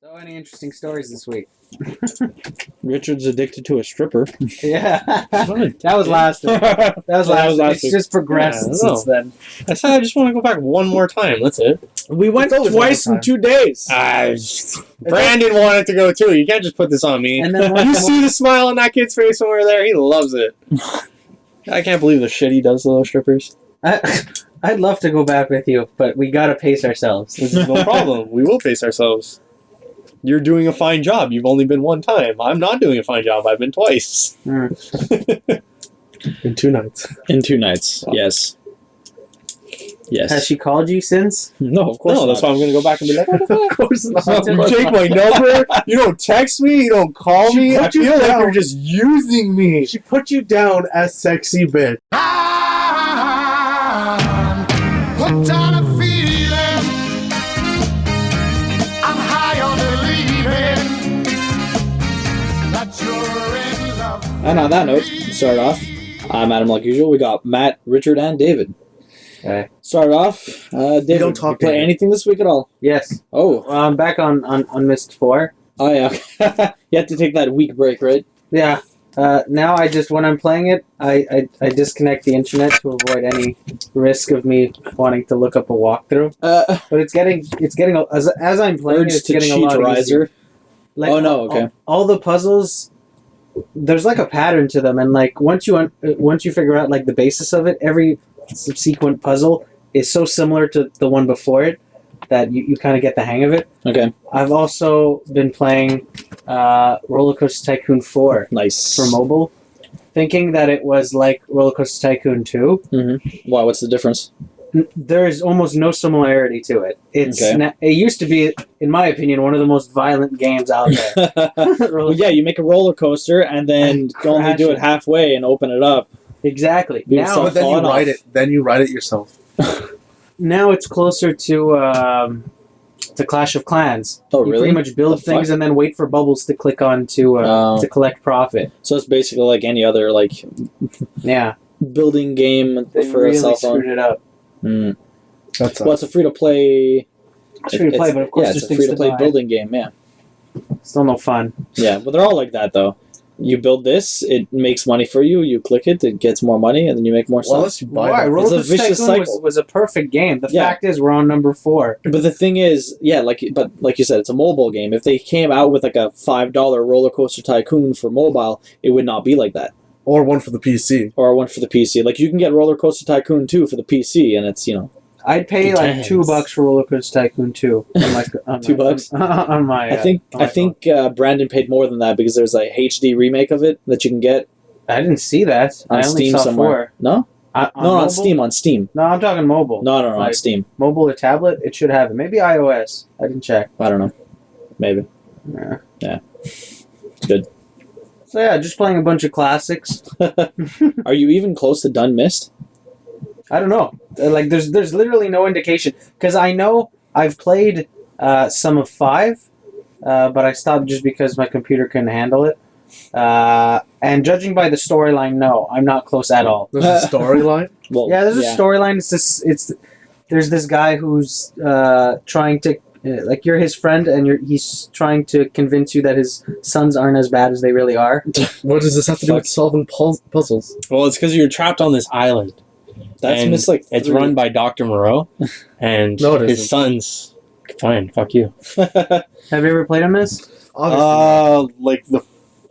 So, any interesting stories this week? Richard's addicted to a stripper. Yeah, that was last week. That was last week. It's just progressed since then. I said I just want to go back one more time. That's it. We went twice in 2 days. Brandon wanted to go too. You can't just put this on me. And then you see the smile on that kid's face over there? He loves it. I can't believe the shit he does to those strippers. I'd love to go back with you, but we gotta pace ourselves. This is no problem. We will pace ourselves. You're doing a fine job. You've only been one time. I'm not doing a fine job. I've been twice. In 2 nights. In 2 nights, Wow. Yes. Yes. Has she called you since? No, of course No, not. that's why I'm going to go back and be like, what the fuck? Of course not. You take my number. You don't text me. You don't call me. I put you feel like down. you're just using me. She put you down as sexy bitch. Hooked on a feeling. I'm high on believing that you're in love. And on that note, to start off, I'm Adam like usual. We got Matt, Richard, and David. Okay. Start off, David, don't talk you play to anything this week at all? Yes. Oh. I'm back on Myst 4. Oh, yeah. You have to take that week break, right? Yeah. Now when I'm playing it, I disconnect the internet to avoid any risk of me wanting to look up a walkthrough. But it's getting as I'm playing Urge it's to getting a cheat lot easier. riser. Like, Oh, no, okay. All the puzzles, there's like a pattern to them, and like once you figure out like the basis of it, every subsequent puzzle is so similar to the one before it that you kind of get the hang of it. Okay. I've also been playing Roller Coaster Tycoon 4 Nice. for mobile, thinking that it was like Roller Coaster Tycoon 2. Mm-hmm. Wow, what's the difference? There is almost no similarity to it. It's Okay. It used to be, in my opinion, one of the most violent games out there. Well, yeah, you make a roller coaster and then And only do crash it it. halfway and open it up. Exactly. Dude, Now, so- But then you falling write off. it. Then you write it yourself. now it's closer to Clash of Clans. Oh, You really? pretty much build The things fuck? and then wait for bubbles to click on to collect profit. So it's basically like any other like Yeah, building game they for really a cell phone. screwed it up. Mm. That's Well, it's a free to play. It's free to play, but of course yeah, there's it's a things free to to play buy. building game. Yeah, Still no fun. yeah, but they're all like that though. You build this, it makes money for you. You click it, it gets more money, and then you make more well, stuff. unless you buy Why? them. Roller It's a Coaster vicious Tycoon cycle. was a perfect game. The Yeah. fact is, we're on number 4. But the thing is, yeah, like you said, it's a mobile game. If they came out with like a $5 Roller Coaster Tycoon for mobile, it would not be like that. Or one for the PC. Or one for the PC. Like you can get Roller Coaster Tycoon 2 for the PC, and it's I'd pay like Depends. $2 for Roller Coaster Tycoon 2. On my, on $2? on my. I think on my Brandon paid more than that because there's a HD remake of it that you can get phone. I didn't see that. on I only Steam saw somewhere. 4. No, On no, on mobile? Steam. On Steam. No, I'm talking mobile. No, on Like, Steam. Mobile or tablet, it should have it. Maybe iOS. I didn't check. I don't know. Maybe. Yeah. It's good. So yeah, just playing a bunch of classics. Are you even close to done Myst? I don't know. Like, there's literally no indication because I know I've played some of 5, but I stopped just because my computer couldn't handle it. And judging by the storyline, no, I'm not close at all. There's a storyline. Well, Yeah, there's a storyline. There's this guy who's trying to like you're his friend, and he's trying to convince you that his sons aren't as bad as they really are. What does this have to do with solving puzzles? Well, it's because you're trapped on this island. That's And Myst like It's 3. run by Dr. Moreau, and No, it his isn't. sons. Fine, fuck you. Have you ever played on this? Obviously. Like the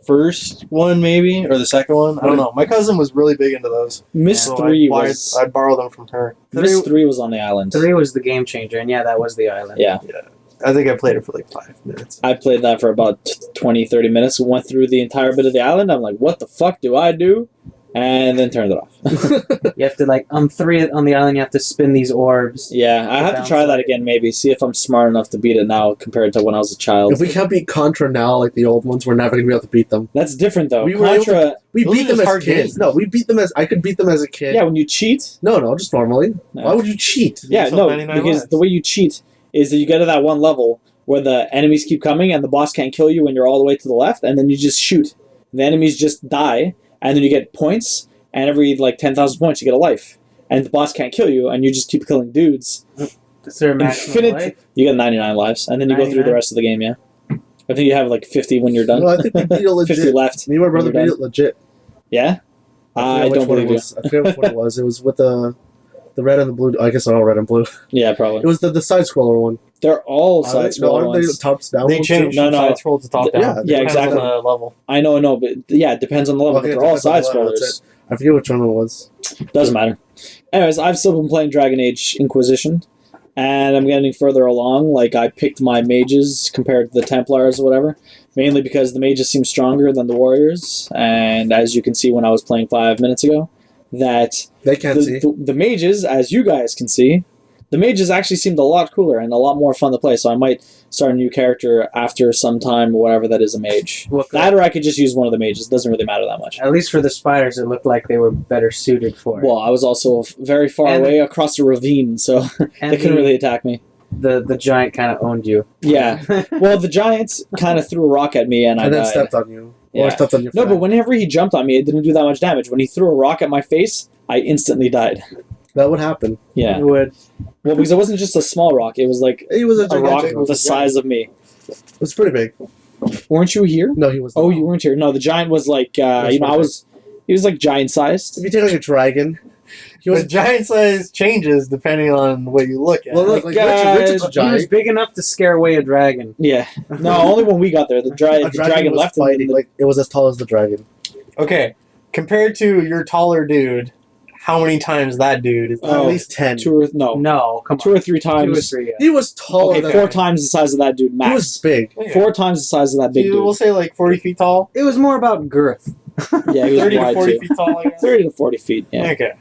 first one, maybe, or the second one. I don't know. My cousin was really big into those. Myst So 3 I'd borrow them from her. Myst 3 was on the island. 3 was the game changer, and yeah, that was the island. Yeah. I think I played it for like 5 minutes. I played that for about 20, 30 minutes. Went through the entire bit of the island. I'm like, what the fuck do I do? And then turned it off. You have to on 3 on the island. You have to spin these orbs. Yeah, I have to try that again maybe. See if I'm smart enough to beat it now compared to when I was a child. If we can't beat Contra now, like the old ones, we're never gonna be able to beat them. That's different though. We were able Contra, We Those beat are them just as hard kids. games. No, we beat them as I could beat them as a kid. yeah, when you cheat. No, just normally. No. Why would you cheat? Yeah, So no, 99 because lives. the way you cheat is that you get to that one level where the enemies keep coming and the boss can't kill you when you're all the way to the left, and then you just shoot. The enemies just die, and then you get points, and every 10,000 points you get a life. And the boss can't kill you, and you just keep killing dudes. Is there a maximum Infinite. life? You get 99 lives, and then you go through the 99? rest of the game, yeah. I think you have like 50 when you're done. No, I think we beat it 50 legit. left. Me and my brother When beat you're it legit. Yeah? I forget which don't one it believe you. was. I forget which one it was. It was with the red and the blue. I guess they're all red and blue. Yeah, It probably. was the side scroller one. They're all side No, scroll aren't they ones. tops down? They ones changed too? No, from no. side scroll to top Yeah, down. yeah, Depends exactly. on the level. I know, but yeah, it depends on the level, Okay, but they're all depends on side the level, that's scrollers. it. I forget which one it was. Doesn't matter. Anyways, I've still been playing Dragon Age Inquisition, and I'm getting further along. Like, I picked my mages compared to the Templars or whatever, mainly because the mages seem stronger than the warriors, and as you can see when I was playing 5 minutes ago, that They can't see. the mages, as you guys can see, the mages actually seemed a lot cooler and a lot more fun to play, so I might start a new character after some time, or whatever that is a mage. That or I could just use one of the mages. It doesn't really matter that much. At least for the spiders, it looked like they were better suited for it. Well, I was also very far And- away across a ravine, so And they couldn't really attack me. the giant kind of owned you. Yeah. Well, the giants kind of threw a rock at me, and I And then died. stepped on you. Yeah. Or stepped on your No, friend. but whenever he jumped on me, it didn't do that much damage. When he threw a rock at my face, I instantly died. That would happen. Yeah. It would. Well, because it wasn't just a small rock; it was like He was a a rock gigantic. the size of me. It was pretty big. Weren't you here? No, he was Oh, not. you weren't here. No, the giant was like, was you know, pretty he was like giant sized. If you take like a dragon, he was. The giant size changes depending on what you look at. Well, look, like Richard's a He was giant. big enough to scare away a dragon. Yeah. No, only when we got there. The A dragon was left. And fighting. then Like it was as tall as the dragon. Okay, compared to your taller dude, how many times that dude is? Oh. At least 10. two or no, No, come on. 2 or 3 2 or times. 3. Yeah. He was taller Okay, than. 4 times the size of that dude, He max. was big. Okay. 4 times the size of that big We'll dude. say like 40 feet tall. It was more about girth. Yeah, he was 30 to wide 40 too. feet tall. I guess. 30 to 40 feet. Yeah. Okay.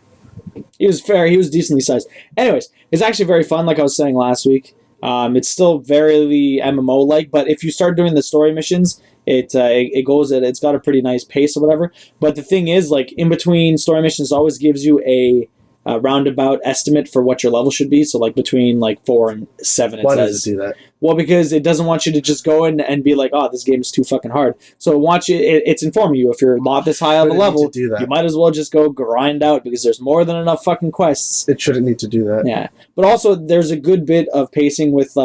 He was fair. He was decently sized. Anyways, it's actually very fun, like I was saying last week. It's still very MMO like, but if you start doing the story missions, it's got a pretty nice pace or whatever. But the thing is, like in between story missions, it always gives you a roundabout estimate for what your level should be. So like between like 4 and 7, it Why says. does it do that? Well, because it doesn't want you to just go in and be like, oh, this game is too fucking hard. So it wants you. It's informing you if you're not this high on the Shouldn't need level, to do that. you might as well just go grind out because there's more than enough fucking quests. It shouldn't need to do that. Yeah, but also there's a good bit of pacing with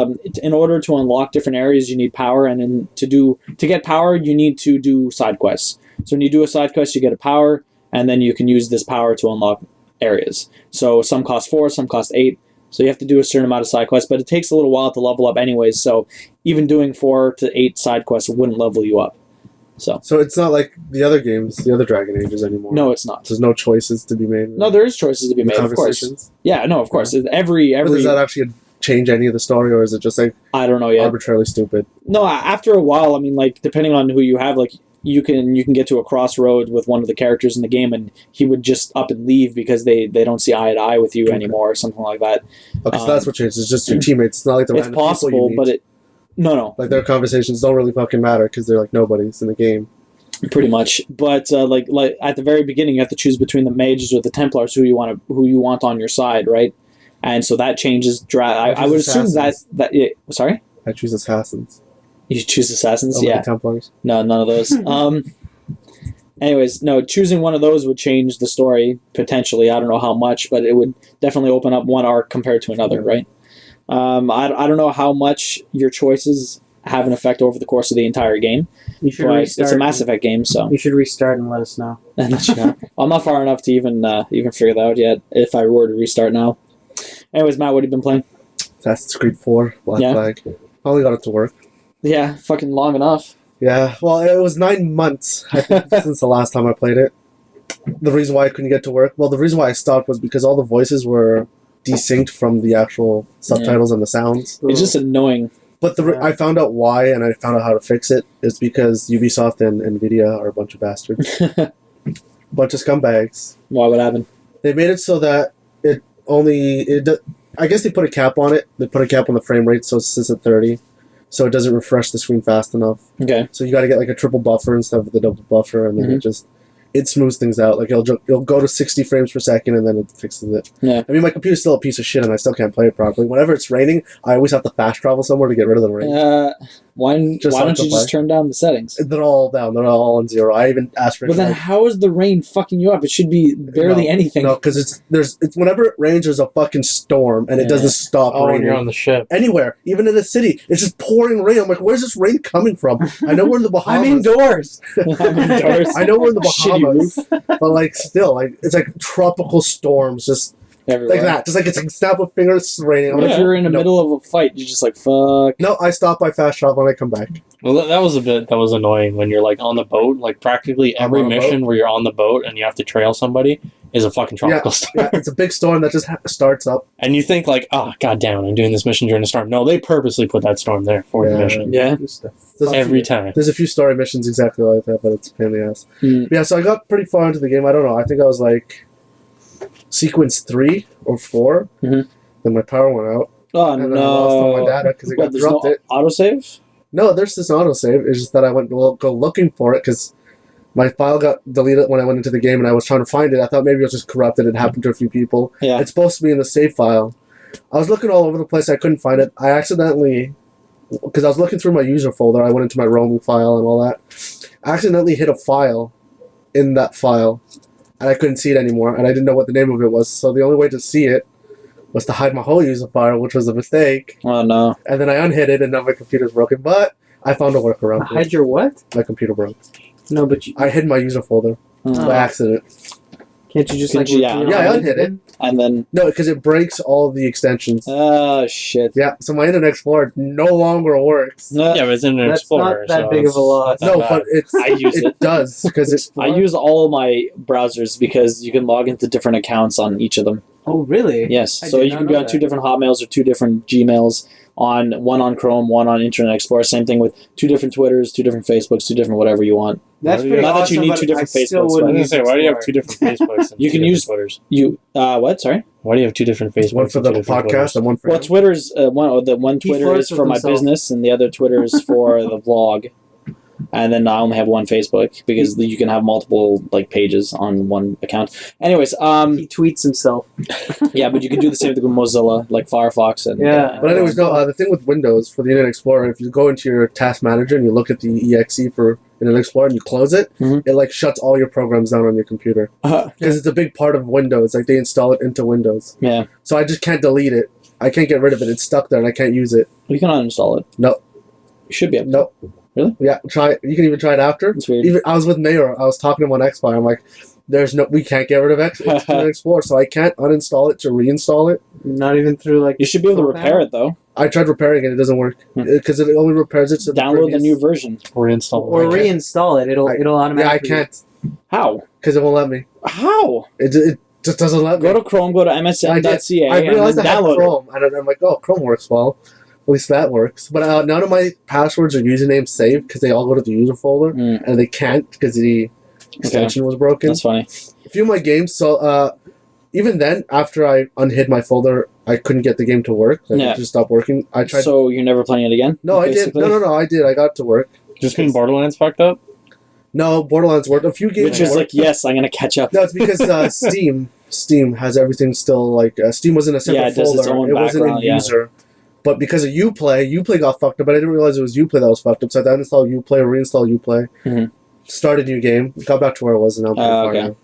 in order to unlock different areas, you need power, and to get power, you need to do side quests. So when you do a side quest, you get a power, and then you can use this power to unlock areas. So some cost 4, some cost 8. So you have to do a certain amount of side quests, but it takes a little while to level up anyways. So even doing 4 to 8 side quests wouldn't level you up. So So it's not like the other games, the other Dragon Ages anymore. no, it's not. There's no choices to be made. No, there is choices to be in the made, of course. conversations. Yeah, no, of course. But Every does that actually change any of the story, or is it just like I don't know yet. arbitrarily stupid? No, after a while, I mean, like depending on who you have, like you can get to a crossroad with one of the characters in the game, and he would just up and leave because they don't see eye to eye with you anymore, or something like that. Okay, so that's what changes. It's just your teammates. It's not like the It's random people possible, you meet. but no, Like their conversations don't really fucking matter because they're like nobodies in the game. pretty much. But like at the very beginning, you have to choose between the mages or the Templars who you want on your side, right? And so that changes. I would assume assassins. Sorry, I choose assassins. you choose assassins. Over Yeah, the Templars. no, none of those. Anyways, no, choosing one of those would change the story potentially. I don't know how much, but it would definitely open up one arc compared to another, right? I don't know how much your choices have an effect over the course of the entire game, You should but restart. it's a Mass Effect game, so You should restart and let us know. and let you know. I'm not far enough to even figure that out yet. If I were to restart now. Anyways, Matt, what have you been playing? Assassin's Creed 4, Black Yeah. Flag. Finally got it to work. Yeah, fucking long enough. Yeah, well, it was 9 months I think, since the last time I played it. The reason why I couldn't get to work, well, the reason why I stopped was because all the voices were desynced from the actual subtitles and the sounds. It's just annoying. But I found out why, and I found out how to fix it. It's because Ubisoft and Nvidia are a bunch of bastards, bunch of scumbags. Why would happen? They made it so that I guess they put a cap on it. They put a cap on the frame rate, so it sits at 30, so it doesn't refresh the screen fast enough. Okay. So you got to get like a triple buffer instead of the double buffer, and then it smooths things out. Like it'll go to 60 frames per second and then it fixes it. Yeah. I mean, my computer's still a piece of shit and I still can't play it properly. Whenever it's raining, I always have to fast travel somewhere to get rid of the rain. Why Just don't like you to just play. turn down the settings? They're all down. They're all on 0. I even asked for But then how is the rain fucking you up? It should be barely anything. No, because it's whenever it rains, there's a fucking storm and it doesn't stop Oh, when raining. you're on the ship. Anywhere, even in the city, it's just pouring rain. I'm like, where's this rain coming from? I know we're in the Bahamas. I'm indoors. I'm indoors. I know we're in the Shitty Bahamas, but like still, like it's like tropical storms, just Everywhere. like that. Just like it's like snap a finger, it's raining. What I'm if like, you're in the no. middle of a fight? You're just like, fuck. No, I stop by fast travel and I come back. Well, that was a bit that was annoying when you're like on the boat. Like practically every on a mission where you're on the boat and you have to trail somebody is a fucking tropical storm. Yeah, it's a big storm that just starts up. And you think like, oh god damn, I'm doing this mission during a storm. No, they purposely put that storm there for the Yeah. mission Yeah. There's a every few, time. There's a few story missions exactly like that, but it's a pain in the ass. Mm. Yeah, so I got pretty far into the game. I don't know. I think I was like sequence 3 or 4. Mhm. Then my power went out. Oh, And then I lost all my no. data because it What, got there's no corrupted. autosave? No, there's this autosave. It's just that I went to go looking for it because my file got deleted when I went into the game and I was trying to find it. I thought maybe it was just corrupted. It happened to a few people. Yeah. It's supposed to be in the save file. I was looking all over the place. I couldn't find it. I accidentally, because I was looking through my user folder, I went into my roaming file and all that. I accidentally hit a file in that file and I couldn't see it anymore and I didn't know what the name of it was. So the only way to see it was to hide my whole user file, which was a mistake. Oh, no. And then I unhid it and now my computer's broken. But I found a workaround. Hide your what? My computer broke. No, but you, I hid my user folder Oh. by accident. can't you just Couldn't like you- repeat Yeah, I all unhid it. And then, No, because it breaks all the extensions. oh, shit. Yeah, so my Internet Explorer no longer works. Yeah, but it's in an That's Explorer. not that so big of it's a loss. not No, bad. but I use it. it does because it's. I use all my browsers because you can log into different accounts on each of them. Oh, really? Yes, I so did you not can be know on that. 2 different Hotmails or 2 different Gmails, one on Chrome, one on Internet Explorer. Same thing with 2 different Twitters, 2 different Facebooks, 2 different whatever you want. That's Not pretty that you awesome, need but 2 different I still Facebooks, wouldn't I was gonna use say, why do you have 2 Explorer. different Facebooks and You 2 can different use- Twitters? You what? Sorry. Why do you have 2 different Facebooks? One for and the 2 different podcast Twitters? and one for. Well, Twitter's one He Twitter flirts is for with my himself. business, and the other Twitter is for the vlog. And then I only have one Facebook because you can have multiple like pages on one account. Anyways, He tweets himself. yeah, but you can do the same thing with Mozilla, like Firefox and Yeah. But anyways, no. The thing with Windows for the Internet Explorer, if you go into your task manager and you look at the exe for Internet Explorer and you close it, Mhm. it like shuts all your programs down on your computer because it's a big part of Windows. Like they install it into Windows, yeah, so I just can't delete it. I can't get rid of it. It's stuck there and I can't use it. you can uninstall it. No. You should be able to. Nope. Really? Yeah, try it. You can even try it after. It's weird. Even I was with Mayor. I was talking to him on Xbox. I'm like, we can't get rid of Internet Explorer, so I can't uninstall it to reinstall it. Not even through like. You should be able to Full repair it though. I tried repairing it. It doesn't work because it only repairs it to the Download the previous- new version. Reinstall. Or I can't. reinstall it. It'll I- it'll Yeah, automatically. I can't How? because it won't let me. How? It just doesn't let me. Go to Chrome, go to msn.ca, I and realized then I had download it. Chrome, and I'm like, oh, Chrome works well. At least that works. But none of my passwords or usernames saved because they all go to the user folder, Mm, and they can't because the extension was broken. that's funny. A few of my games, so even then, after I unhid my folder, I couldn't get the game to work. Like, Yeah. It just stopped working. I tried. So you're never playing it again? no, I did. basically? No, I did. I got it to work. Just mean Borderlands fucked up? No, Borderlands worked. A few games Which is worked. like, yes, I'm gonna catch up. No, it's because Steam has everything still like Steam was in a separate Yeah, it does folder. its own It wasn't in background, yeah. user. But because of Uplay got fucked up, but I didn't realize it was Uplay that was fucked up. So I then installed Uplay, reinstalled Uplay, Mhm. started a new game, got back to where it was, and I'm pretty far okay. now.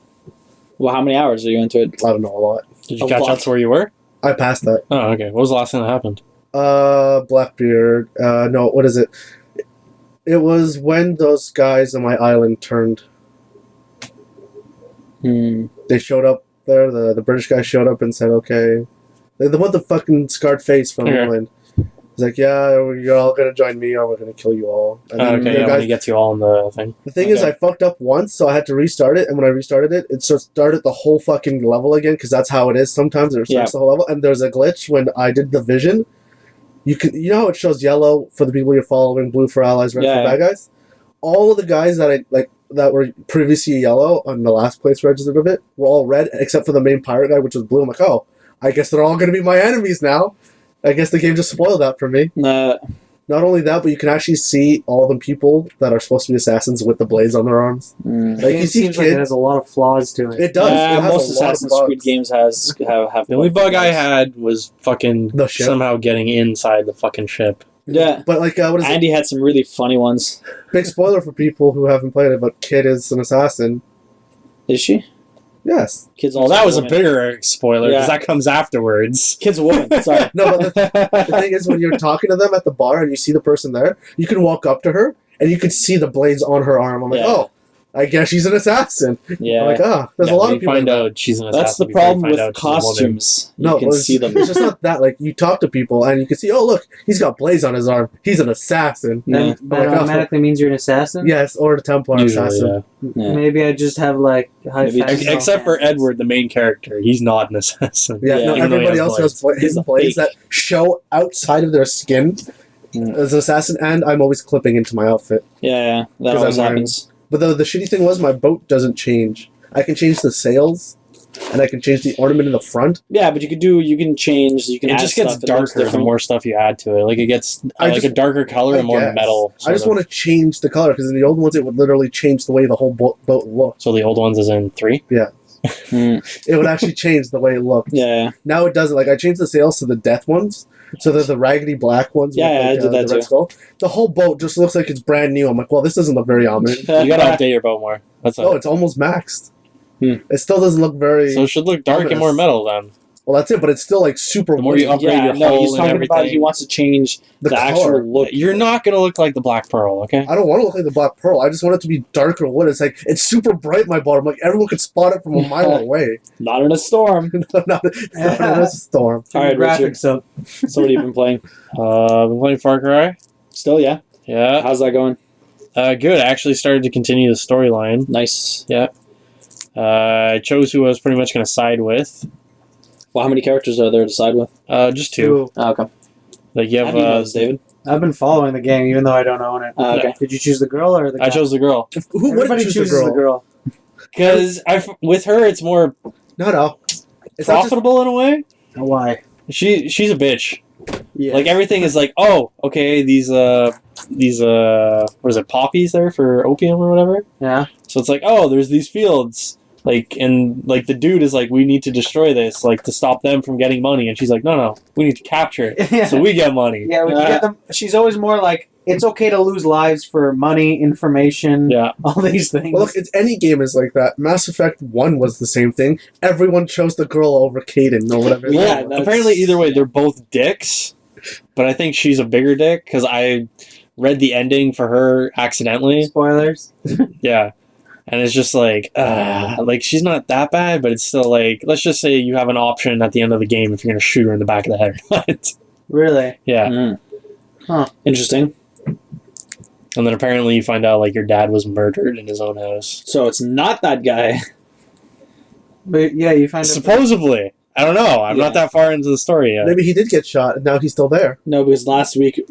Well, how many hours are you into it? I don't know a lot. Did you A catch lot. up to where you were? I passed that. Oh, okay. What was the last thing that happened? Blackbeard. No, what is it? It was when those guys on my island turned. Hmm. They showed up there. The British guy showed up and said, "Okay." The one with the fucking scarred face from Okay. England. He's like, "Yeah, you're all gonna join me, or we're gonna kill you all." And Oh, then okay, the yeah, guys- when he gets you all in the thing. the thing is, Okay. I fucked up once, so I had to restart it. And when I restarted it, it started the whole fucking level again because that's how it is. Sometimes it starts the whole level, and there's a glitch when I did the vision. You know how it shows yellow for the people you're following, blue for allies, red Yeah, for bad guys. All of the guys that were previously yellow on the last place registered of it were all red, except for the main pirate guy, which was blue. I'm like, oh, I guess they're all gonna be my enemies now. I guess the game just spoiled that for me. Uh, No, Not only that, but you can actually see all the people that are supposed to be assassins with the blades on their arms. The Like game you see seems like it kids. has a lot of flaws to it. It does. Yeah, it has most a lot of Assassin's Creed bugs. games have The only bug I had was fucking The ship. somehow getting inside the fucking ship. Yeah. But like, what is it? Andy had some really funny ones. Big spoiler for people who haven't played it, but Kid is an assassin. Is she? Yes. Kid's Well, also that was a woman. bigger spoiler because Yeah. that comes afterwards. Kid's a woman. Sorry. No, but the thing is, when you're talking to them at the bar and you see the person there, you can walk up to her and you can see the blades on her arm. I'm like, Yeah. oh, I guess she's an assassin. Yeah. I'm like, there's Yeah, a lot when of people. you find like that. out she's an assassin. That's the before you problem find with out she's a woman. costumes. No, You can see them. It's just not that. Like, you talk to people and you can see, oh, look, he's got blades on his arm. He's an assassin. Yeah. Then that Oh my God. automatically means you're an assassin? Yes, or a Templar Usually, assassin. Yeah. Maybe I just have like high Maybe fashion. Except for Edward, the main character. He's not an assassin. Yeah, Yeah. no, Even though he everybody has else has blades. his He's a blades fake. that show outside of their skin Mm. as an assassin, and I'm always clipping into my outfit. Yeah, that 'Cause always I'm wearing- happens. But the shitty thing was my boat doesn't change. I can change the sails, and I can change the ornament in the front. Yeah, but you can change. You can It add just gets stuff, it looks darker the different. more stuff you add to it. Like it gets I like just- a darker color and more guess. metal. I just want to change the color, because in the old ones it would literally change the way the whole boat looked. So the old ones is in 3. Mm. It would actually change the way it looked. Yeah, Now it doesn't. Like, I changed the sails to the death ones, so they're the raggedy black ones Yeah, with I like, did that the red too. skull. The whole boat just looks like it's brand new. I'm like, well, this doesn't look very ominous. You gotta update your boat more. That's Oh, all. it's almost maxed. Hmm. It still doesn't look very... So it should look dark and more ominous. metal then. Well, that's it, but it's still like super... The more you woody. upgrade yeah. your No, hull he's and talking about everything. he wants to change The the color. actual look. You're not gonna look like the Black Pearl, okay? I don't want to look like the Black Pearl. I just want it to be darker wood. It's like, it's super bright, my bottom. Like, everyone could spot it from a mile away. Not in a storm. not in a storm. All right, Richard. graphics up. So what have you been playing? Been playing Far Cry. Still, yeah. Yeah. How's that going? Good. I actually started to continue the storyline. Nice. I chose who I was pretty much gonna side with. Well, how many characters are there to side with? Just 2. Oh, okay. Like you How have do you know this, David? I've been following the game even though I don't own it. Okay. Did you choose the girl or the guy? I chose the girl. Who would Everybody choose chooses the girl? Because with her it's more No. It's not just, profitable in a way. Why? She's a bitch. Yeah. Like everything is like, oh, okay, these what is it, poppies there for opium or whatever? Yeah. So it's like, oh, there's these fields. Like, and like the dude is like, we need to destroy this, like to stop them from getting money. And she's like, no, we need to capture it Yeah. so we get money. Yeah, we can get them. She's always more like, it's okay to lose lives for money, information, Yeah. all these things. well, look, it's any game is like that. Mass Effect 1 was the same thing. Everyone chose the girl over Caden or whatever. Yeah, Well, that's- apparently either way, yeah. they're both dicks, but I think she's a bigger dick because I read the ending for her accidentally. Spoilers. Yeah. And it's just like she's not that bad, but it's still like, let's just say you have an option at the end of the game if you're going to shoot her in the back of the head. Really? Yeah. Mm. Huh. Interesting. And then apparently you find out like your dad was murdered in his own house. So it's not that guy. But yeah, you find out. Supposedly. I don't know. I'm Yeah. not that far into the story yet. Maybe he did get shot, and now he's still there. No, because last week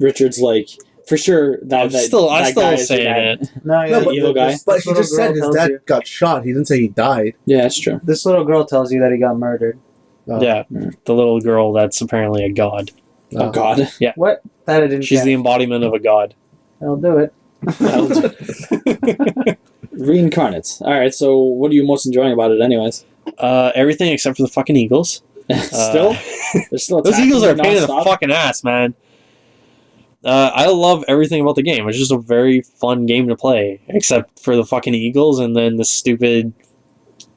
Richard's like, for sure I'm still guy is your saying dad. it. No, yeah, No, but- evil guy. But this he little just said girl his tells dad you- got shot. He didn't say he died. Yeah, that's true. This little girl tells you that he got murdered. Yeah. The little girl that's apparently a god. Oh God. What? That I didn't She's catch. the embodiment of a god. I'll do it. Reincarnate. All right. So what are you most enjoying about it, anyways? Everything except for the fucking eagles. Still, they're still Those attacking eagles are a you pain in the nonstop? fucking ass, man. I love everything about the game. It's just a very fun game to play, except for the fucking eagles and then the stupid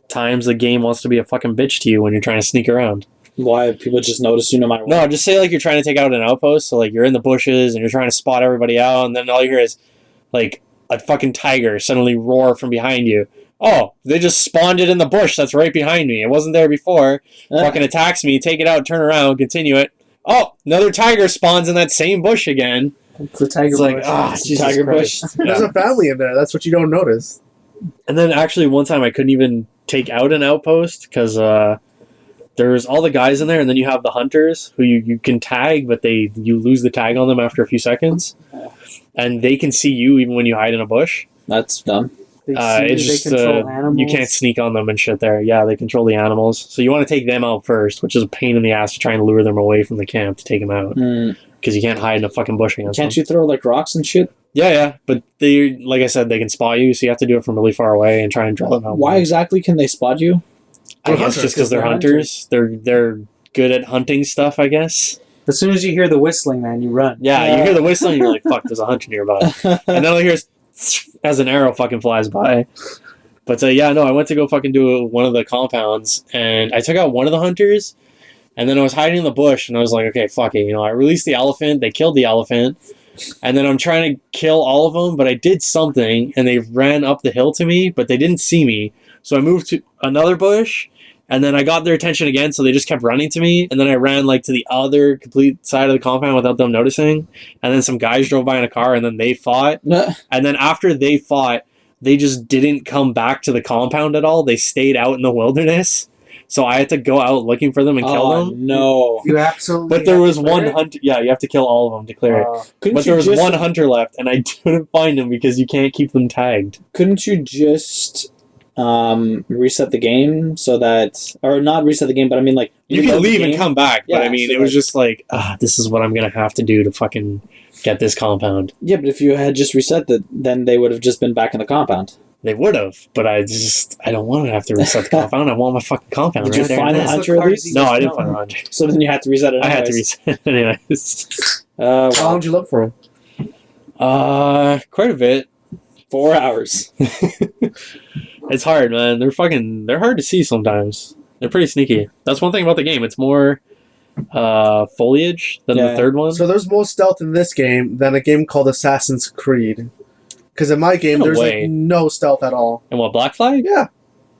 times the game wants to be a fucking bitch to you when you're trying to sneak around. Why people just notice you no matter what? No, just say like you're trying to take out an outpost, so like you're in the bushes and you're trying to spot everybody out, and then all you hear is like a fucking tiger suddenly roar from behind you. Oh, they just spawned it in the bush that's right behind me. It wasn't there before. Fucking attacks me, take it out, turn around, continue it. Oh, another tiger spawns in that same bush again. It's the tiger It's like, bush. ah, Jesus Tiger Christ. bush. There's Yeah. a family in there. That's what you don't notice. And then actually one time I couldn't even take out an outpost because there's all the guys in there, and then you have the hunters who you can tag, but you lose the tag on them after a few seconds. And they can see you even when you hide in a bush. That's dumb. They It's see, just they control animals. you can't sneak on them and shit there. Yeah, they control the animals. So you want to take them out first, which is a pain in the ass to try and lure them away from the camp to take them out. Mm. because you can't hide in a fucking bush against Can't them. you throw like rocks and shit? Yeah, but they, like I said, they can spot you, so you have to do it from really far away and try and drill them out. Why exactly can they spot you? I They're guess hunters, just because they're hunters. They're good at hunting stuff, I guess. As soon as you hear the whistling, man, you run. Yeah, you hear the whistling, and you're like, fuck, there's a hunter nearby. And then all you hear is as an arrow fucking flies by. But yeah, no, I went to go fucking do one of the compounds, and I took out one of the hunters, and then I was hiding in the bush, and I was like, okay, fuck it. I released the elephant, they killed the elephant, and then I'm trying to kill all of them, but I did something, and they ran up the hill to me, but they didn't see me. So I moved to another bush, and then I got their attention again, so they just kept running to me, and then I ran like to the other complete side of the compound without them noticing, and then some guys drove by in a car, and then they fought, and then after they fought, they just didn't come back to the compound at all. They stayed out in the wilderness, so I had to go out looking for them and kill them. No. You absolutely. But there have was to clear one it? hunter. Yeah, you have to kill all of them to clear it. Couldn't But you there was just, one hunter left, and I couldn't find him because you can't keep them tagged. Couldn't you just reset the game so that, or not reset the game, but I mean like You reload can the leave and game? come back, but Yeah, I mean, so it was like- just like, this is what I'm gonna have to do to fucking get this compound. Yeah, but if you had just reset that, then they would have just been back in the compound. They would have, but I don't want to have to reset the compound. I want my fucking compound Did right you there. find and the then. That's hunter the at card least? you No, just I didn't know. find the hunter. So then you had to reset it. I had to anyways. reset it anyways. How long did you look for him? Quite a bit. 4 hours. It's hard, man. They're hard to see sometimes. They're pretty sneaky. That's one thing about the game. It's more foliage than Yeah. the third one. So there's more stealth in this game than a game called Assassin's Creed. Because in my game, In a there's way. like no stealth at all. And what, Black Flag? Yeah.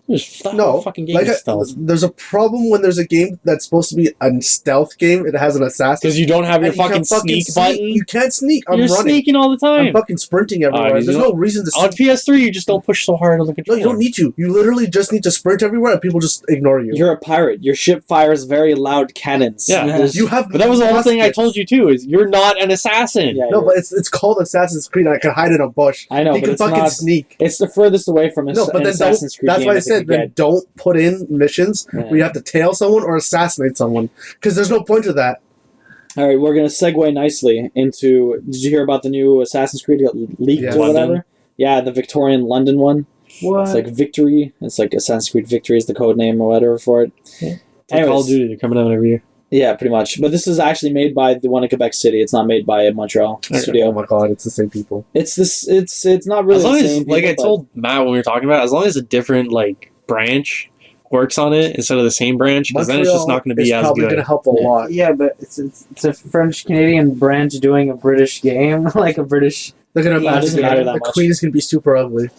There's No, fucking game like stealth. there's a problem when there's a game that's supposed to be a stealth game. It has an assassin. Because you don't have your and you fucking can't sneak button. You can't sneak. I'm You're running. sneaking all the time. I'm fucking sprinting everywhere. you There's don't- no reason to. On PS3, you just don't push so hard on the No, controller. you don't need to. You literally just need to sprint everywhere, and people just ignore you. You're a pirate. Your ship fires very loud cannons. Yeah. There's- You have. But that was the whole thing I muskets. told you too. Is you're not an assassin. Yeah, No, you're- but it's called Assassin's Creed. And I can hide in a bush. I know, You but can it's fucking not. sneak. It's the furthest away from No, an but then Assassin's don't. Creed That's game why I that said you then get. don't put in missions Yeah. where you have to tail someone or assassinate someone because there's no point to that. All right, we're gonna segue nicely into. Did you hear about the new Assassin's Creed got leaked Yeah. or London? whatever? Yeah, the Victorian London one. What? It's like Victory. It's like Assassin's Creed Victory is the code name or whatever for it. It's like Call Anyways. of Duty. They're coming out every year. Yeah, pretty much. But this is actually made by the one in Quebec City. It's not made by a Montreal Oh studio. my god, it's the same people. It's this. It's not really As long the as, same. like I people, told Matt when we were talking about it, as long as a different like branch works on it instead of the same branch, because then it's just not going to be is as probably good. going to help a Yeah. lot. Yeah, but it's a French Canadian branch doing a British game, like a British. They're going to Yeah, it imagine doesn't matter that the much. queen is going to be super ugly.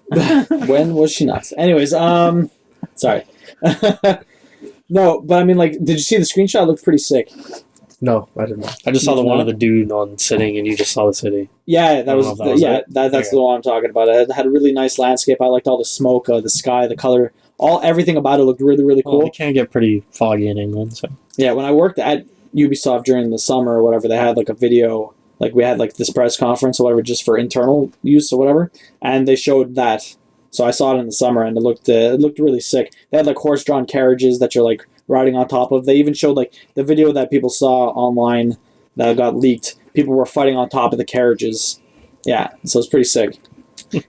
but when was she not? Anyways, sorry. No, but I mean, like, did you see the screenshot? It looked pretty sick. No, I didn't. I just saw the No. one of the dude on sitting, and you just saw the city. Yeah, I that was, don't know if that was it. that's Okay. the one I'm talking about. It had a really nice landscape. I liked all the smoke, the sky, the color, everything about it looked really, really Well, cool. it can get pretty foggy in England, so Yeah, when I worked at Ubisoft during the summer or whatever, they had like a video, like we had like this press conference or whatever, just for internal use or whatever, and they showed that. So I saw it in the summer, and it looked really sick. They had like horse-drawn carriages that you're like riding on top of. They even showed like the video that people saw online that got leaked. People were fighting on top of the carriages. Yeah, so it's pretty sick.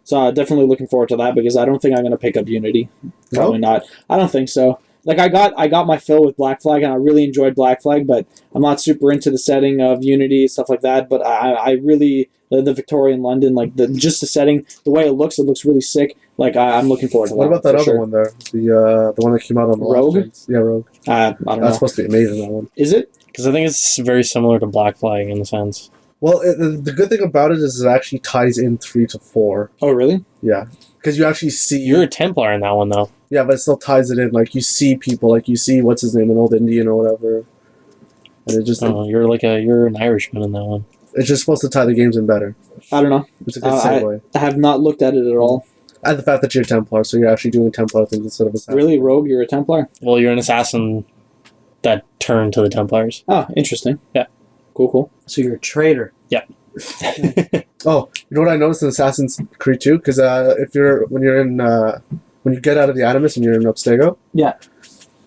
So definitely looking forward to that because I don't think I'm gonna pick up Unity. Probably not. I don't think so. Like I got my fill with Black Flag and I really enjoyed Black Flag, but I'm not super into the setting of Unity stuff like that. But I really the Victorian London, like just the setting, the way it looks really sick. Like I'm looking forward to that. What about that for other sure. one there? The one that came out on the Rogue? last ones? Yeah, Rogue. I don't know. That's supposed to be amazing, that one. Is it? because I think it's very similar to Black Flag in a sense. Well, the good thing about it is it actually ties in 3 to 4. Oh really? Yeah. Because you actually see... You're a Templar in that one, though. Yeah, but it still ties it in. Like, you see people, like, you see, what's his name, an old Indian or whatever. And it just... Oh, you're an Irishman in that one. It's just supposed to tie the games in better. I don't know. It's a good I segue. have not looked at it at all. And the fact that you're a Templar, so you're actually doing Templar things instead of assassin. Really, Rogue? You're a Templar? Well, you're an assassin that turned to the Templars. Oh, interesting. Yeah. Cool. So you're a traitor. Oh, you know what I noticed in Assassin's Creed 2? Because when you get out of the Animus and you're in Abstergo, Yeah.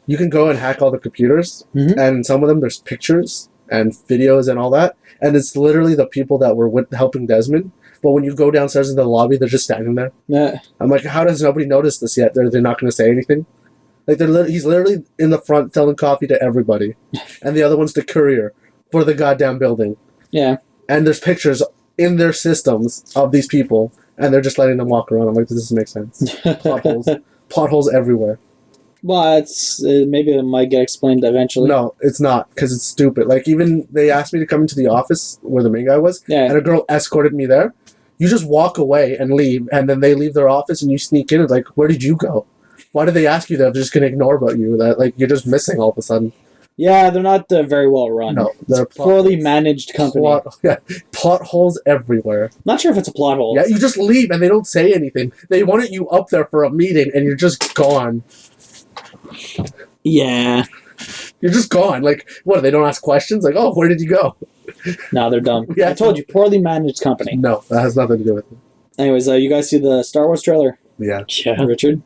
you can go and hack all the computers, Mhm. and in some of them there's pictures and videos and all that, and it's literally the people that were helping Desmond. But when you go downstairs into the lobby, they're just standing there. Yeah. I'm like, how does nobody notice this yet? They're not going to say anything. Like he's literally in the front selling coffee to everybody, and the other one's the courier for the goddamn building. Yeah. And there's pictures in their systems of these people, and they're just letting them walk around. I'm like, this doesn't make sense. Potholes everywhere. Well, maybe it might get explained eventually. No, it's not, because it's stupid. Like, even they asked me to come into the office where the main guy was, Yeah. and a girl escorted me there. You just walk away and leave, and then they leave their office, and you sneak in. It's like, where did you go? Why did they ask you that? They're just going to ignore about you. That, like, you're just missing all of a sudden. Yeah, they're not very well run. No, It's a poorly managed company. Plot holes everywhere. Not sure if it's a plot hole. Yeah, you just leave, and they don't say anything. They wanted you up there for a meeting, and you're just gone. Yeah. You're just gone. Like, what? They don't ask questions? Like, oh, where did you go? No, they're dumb. Yeah. I told you, poorly managed company. No, that has nothing to do with it. Anyways, you guys see the Star Wars trailer, Yeah. Yeah, Richard?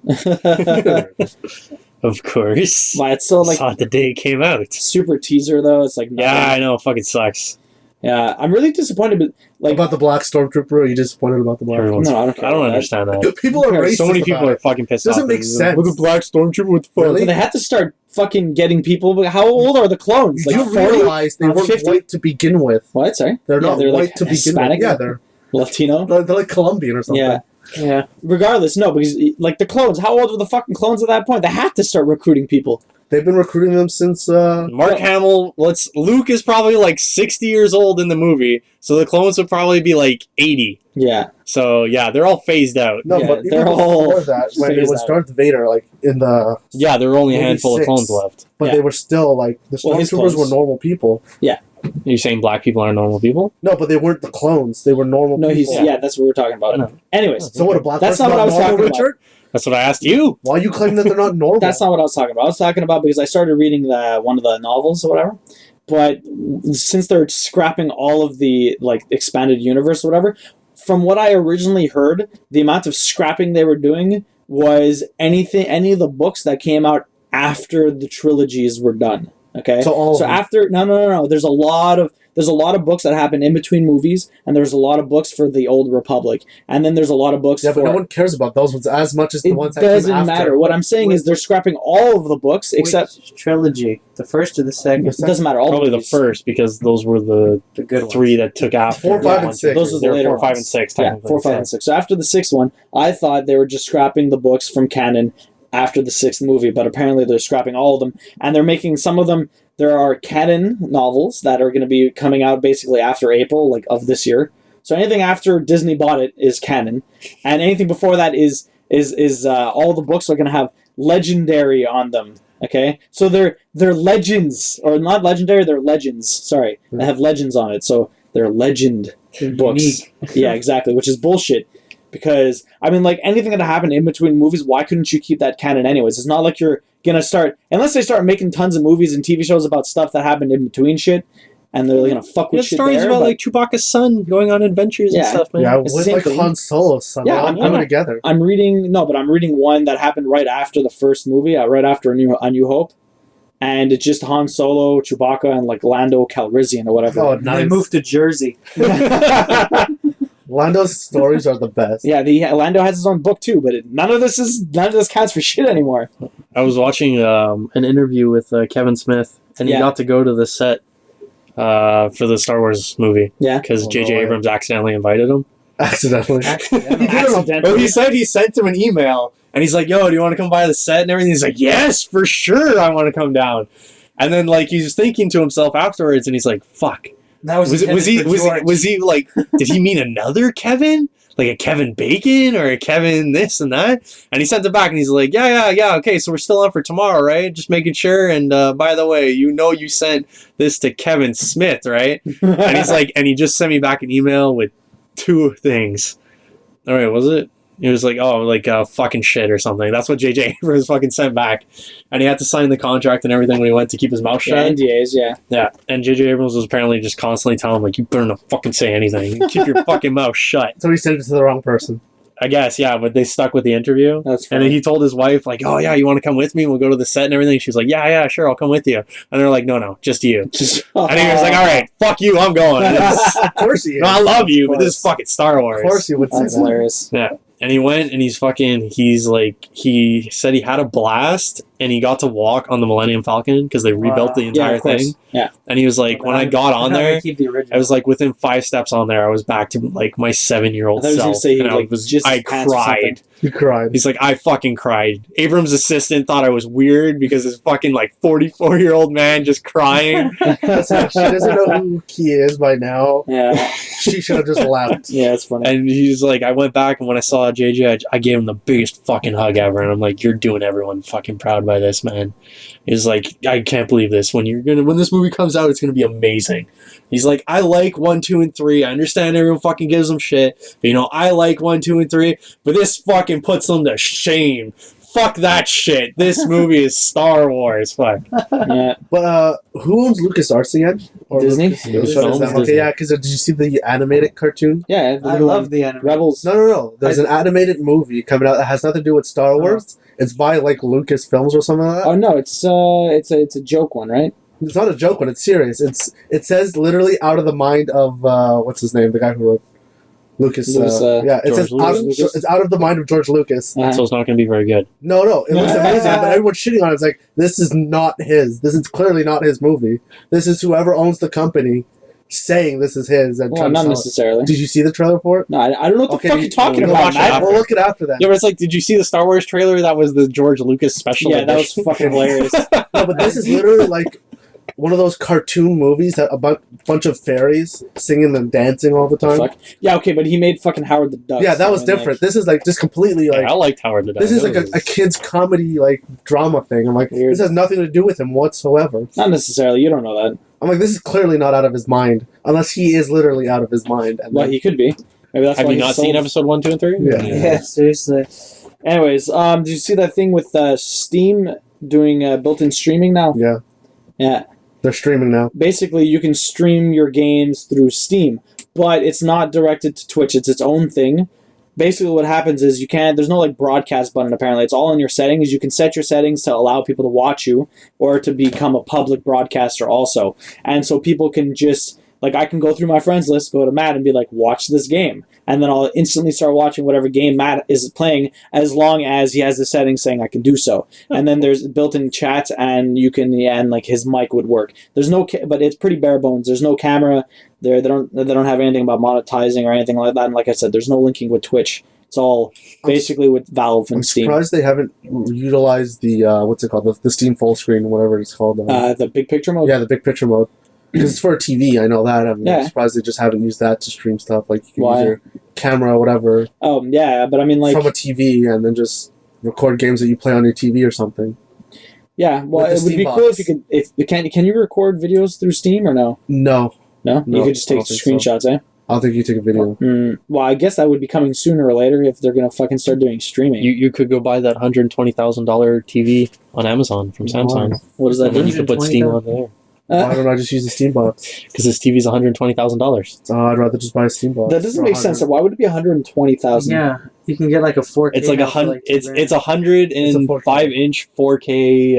of course. Why, it's still like Saw it the day it came out. super teaser though. It's like nothing. Yeah, I know. It fucking sucks. Yeah, I'm really disappointed. But like, About the black stormtrooper, are you disappointed about the black? Everyone's, No, I don't care I don't about that. understand that. People are racist. So many people about are it. fucking pissed Doesn't off. make sense. Look at black stormtrooper with fuck. Really? they had to start fucking getting people. But how old are the clones? You Like do 40? realize they weren't 50? white to begin with. What? Sorry, They're not they're white like to begin Hispanic. with. Yeah, they're Latino. like Colombian or something. Yeah. Yeah. Regardless, no, because like the clones. How old were the fucking clones at that point? They had to start recruiting people. They've been recruiting them since. Mark Hamill. Luke is probably like 60 years old in the movie, so the clones would probably be like 80. Yeah. So yeah, they're all phased out. No, Yeah, but even they're all before that, when it phased was out. Darth Vader, like in the, Yeah, there were only a Maybe handful of 6. clones left. but Yeah. they were still like the Well, his stormtroopers were clones. normal people. You're saying black people aren't normal people? No, but they weren't the clones. They were normal No, people. that's what we're talking I about. know. Anyways, So what? A black That's person not what I was normal, talking about. Richard? That's what I asked you. Why are you claiming that they're not normal? that's not what I was talking about. I was talking about because I started reading one of the novels or whatever. But since they're scrapping all of the like expanded universe or whatever, from what I originally heard, the amount of scrapping they were doing was any of the books that came out after the trilogies were done. Okay, So all of them. after no. There's a lot of books that happen in between movies, and there's a lot of books for the Old Republic, and then there's a lot of books Yeah, for. but no one cares about those ones as much as the It ones that came doesn't after. matter. What I'm saying is they're scrapping all of the books except. Which trilogy? The first or the second? It doesn't matter. All Probably the movies. first because those were the The good ones. 3 that took after. 4, 5, and ones. 6. Those are the They're later 4, 5, ones. and 6. Yeah, Technically. 4, 5, and 6. So after the sixth one, I thought they were just scrapping the books from canon after the sixth movie, but apparently they're scrapping all of them, and they're making some of them. There are canon novels that are going to be coming out basically after April, like of this year. So anything after Disney bought it is canon, and anything before that is all the books are going to have legendary on them. Okay, so they're legends or not legendary. They're legends. Sorry, they have legends on it. So they're legend books. Yeah, exactly, which is bullshit. Because, I mean, like, anything that happened in between movies, why couldn't you keep that canon anyways? It's not like you're gonna start... Unless they start making tons of movies and TV shows about stuff that happened in between shit, and they're gonna fuck with There's shit stories there, about but like Chewbacca's son going on adventures and Yeah. stuff, man. Yeah, It's the with same like thing. Han Solo's son. Yeah, Yeah, I'm- I'm I'm- together. I'm reading one that happened right after the first movie, right after A New Hope, and it's just Han Solo, Chewbacca, and like Lando Calrissian or whatever. Oh, And nice. they moved to Jersey. Lando's stories are the best. Yeah, Lando has his own book too, but none of this counts for shit anymore. I was watching an interview with Kevin Smith, and he Yeah. got to go to the set for the Star Wars movie. Yeah. Because Oh, J.J. no way. Abrams accidentally invited him. Accidentally. Accidentally. Well, he said he sent him an email, and he's like, "Yo, do you want to come by the set and everything?" He's like, "Yes, for sure, I want to come down." And then like he's thinking to himself afterwards, and he's like, "Fuck, That was he like? Did he mean another Kevin? Like a Kevin Bacon or a Kevin this and that?" And he sent it back, and he's like, "Yeah, okay, so we're still on for tomorrow, right? Just making sure. And by the way, you sent this to Kevin Smith, right?" And he's like, and he just sent me back an email with 2 things. All right, was it? It was like, fucking shit or something. That's what J.J. Abrams fucking sent back. And he had to sign the contract and everything when he went to keep his mouth Yeah, shut. NDAs, yeah. Yeah, and J.J. Abrams was apparently just constantly telling him, like, you better not fucking say anything. Keep your fucking mouth shut. So he sent it to the wrong person. I guess, yeah, but they stuck with the interview. That's And then funny. he told his wife, like, oh, yeah, you want to come with me? We'll go to the set and everything. She was like, yeah, sure, I'll come with you. And they're like, no, just you. Just, And he was like, all right, fuck you, I'm going. Of course he is. No, I love you, but Of this is fucking Star Wars. Of course he would say That's that. hilarious. Yeah. And he went and he said he had a blast and he got to walk on the Millennium Falcon because they rebuilt the Yeah, entire of course. thing. Yeah. And he was like, when I got on there, keep the original. I was like within 5 steps on there, I was back to like my 7-year-old I thought he was self. gonna say he, and like, just I his pants or something. cried. He cried. He's like, I fucking cried. Abrams' assistant thought I was weird because this fucking like 44-year-old man just crying. It's like, she doesn't know who he is by now. Yeah. She should have just left. Yeah, it's funny. And he's like, I went back and when I saw JJ, I gave him the biggest fucking hug ever. And I'm like, you're doing everyone fucking proud by this, man. He's like, I can't believe this. When this movie comes out, it's gonna be amazing. He's like, I like 1, 2, and 3. I understand everyone fucking gives them shit. But, you know, I like 1, 2, and 3. But this fucking puts them to shame. Fuck that shit. This movie is Star Wars. Fuck. Yeah. But who owns LucasArts again? Or Disney? Lucasfilm? Disney. Okay, yeah, because did you see the animated cartoon? Yeah. I love the anime. Rebels. No. There's an animated movie coming out that has nothing to do with Star Wars. It's by like Lucasfilms or something like that. Oh no, it's a joke one, right? It's not a joke one. It's serious. It says literally out of the mind of what's his name, the guy who wrote Lucas. Yeah, it George says Lucas? it's out of the mind of George Lucas. Uh-huh. So it's not going to be very good. No, it looks amazing, but everyone's shitting on it. It's like this is not his. This is clearly not his movie. This is whoever owns the company saying this is his. And Well, trying to not sell it. necessarily. Did you see the trailer for it? No, I don't know what the fuck you're talking we'll about, watch it man. after. We'll look it after that. Yeah, but it's like, did you see the Star Wars trailer? That was the George Lucas special Yeah, that was edition. fucking hilarious. No, but this is literally like one of those cartoon movies that a bunch of fairies singing and dancing all the time. Fuck. Yeah, okay, but he made fucking Howard the Duck. Yeah, that so, was I mean, different. This is like just completely Yeah, like I liked Howard the Duck. this is It like was- a kid's comedy like drama thing. I'm like, Weird. this has nothing to do with him whatsoever. Not necessarily. You don't know that. I'm like, this is clearly not out of his mind, unless he is literally out of his mind. And Well, then- he could be. Maybe that's Have why you he's not sold. seen episode 1, 2, and 3? Yeah. Yeah, seriously. Anyways, did you see that thing with Steam doing built-in streaming now? yeah, Yeah. they're streaming now. Basically, you can stream your games through Steam, but it's not directed to Twitch. It's its own thing. Basically, what happens is there's no like broadcast button apparently. It's all in your settings. You can set your settings to allow people to watch you or to become a public broadcaster also. And so people can just, like, I can go through my friends list, go to Matt and be like, watch this game. And then I'll instantly start watching whatever game Matt is playing as long as he has the settings saying I can do so. And then there's built-in chat and you can, and like his mic would work. There's no, but it's pretty bare bones. There's no camera there. They don't have anything about monetizing or anything like that. And like I said, there's no linking with Twitch. It's all basically with Valve and I'm Steam. surprised they haven't utilized the what's it called, the Steam full screen, whatever it's called. The big picture mode? Yeah, the big picture mode. Because it's for a TV, I know that. I'm Yeah. surprised they just haven't used that to stream stuff. Like you can Why? use your camera or whatever Oh, yeah, but I mean, like, from a TV and then just record games that you play on your TV or something. yeah, well, with the it would Steam be box. cool if you could, can you record videos through Steam or no? No, No? No, You could just I take don't think screenshots, eh? I don't think you take a video. Well, I guess that would be coming sooner or later if they're going to fucking start doing streaming. You could go buy that $120,000 TV on Amazon from Samsung. What does that And then do? you could put Steam on there. Why don't I just use the Steam box? Because this TV's $120,000. I'd rather just buy a Steam box. That doesn't for make sense. Why would it be 120,000? Yeah, you can get like a 4K. It's like now for, like, it's $2,000. it's 105-inch 4K.